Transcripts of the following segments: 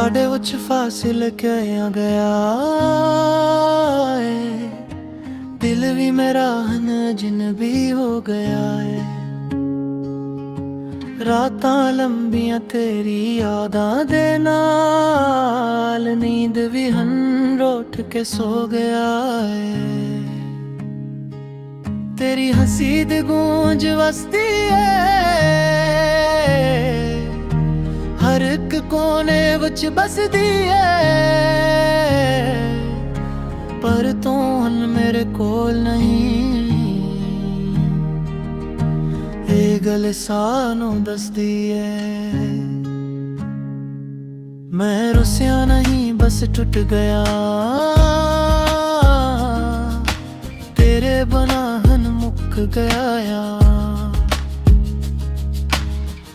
साढ़े विच फासिल क्या गया है, दिल भी मेरा अजनबी हो गया है। रातां लंबियां तेरी यादां दे नाल, नींद भी रोट के सो गया है। तेरी हंसी दी गूंज वसदी है, हर एक कोने विच बसदी है। पर तू हुण मेरे कोल नहीं, ये गल सानू दसदी है। मैं रुसिया नहीं बस टूट गया, तेरे बना मुक गया या।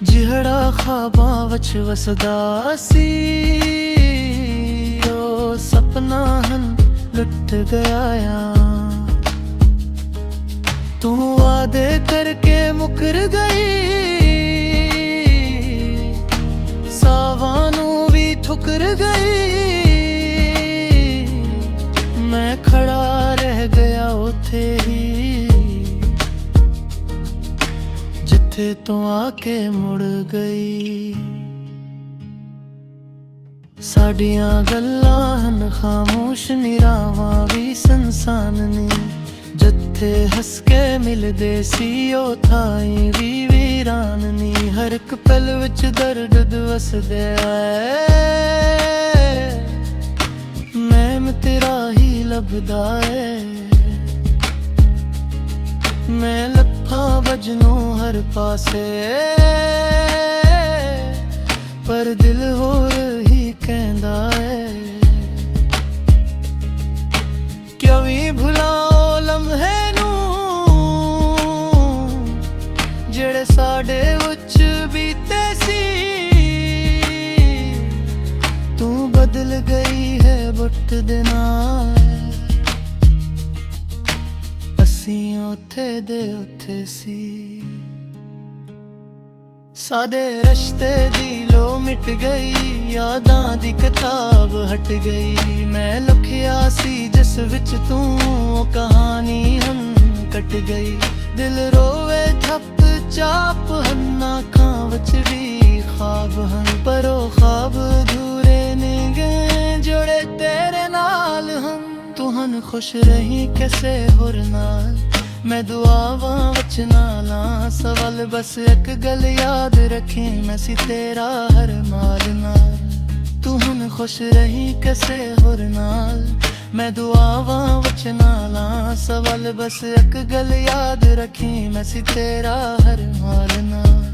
जिहड़ा ख्वाबां विच वसदा सी, ओ सपना लुट गया या। तू वादे करके मुकर गई, सावानू भी ठुकर गई। मैं खड़ा रह गया उथे ही, जिथे तू आके मुड़ गई। साडियां गल्लां हन खामोश निरावां भी संसान नी, जिथे हस के मिलदे सी ओ थाई भी वीरान नी। हर एक पल विच दर्द वसदे ऐ, मैम तेरा ही लभदा है। मैं लफा बजनू हर पासे, पर दिल होर ही कहंदा है। क्यों भी भुलाओ लम्हे नू, जेड़े साडे विच बीते सी। तू बदल गई है बुट दे नाल, उथे दे उथे सी। सादे रश्ते दी लो मिट गई, यादां दी किताब हट गई। मैं लुकिया सी जिस विच तू, कहानी हम कट गई। दिल रोवे ठप चाप हन, आँखां विच भी ख्वाब हन। पर ओ ख्वाब अधूरे ने गए, जोड़े तेरे नाल हम। तू हन खुश रही कैसे होर नाल, मैं दुआवां विच ना लां सवाल। बस एक गल याद रखें, मैं सी तेरा हर माल नाल। तू हुण खुश रही कैसे होर नाल, मैं दुआवां विच ना लां सवाल। बस एक गल याद रखें, मैं सी तेरा हर माल नाल।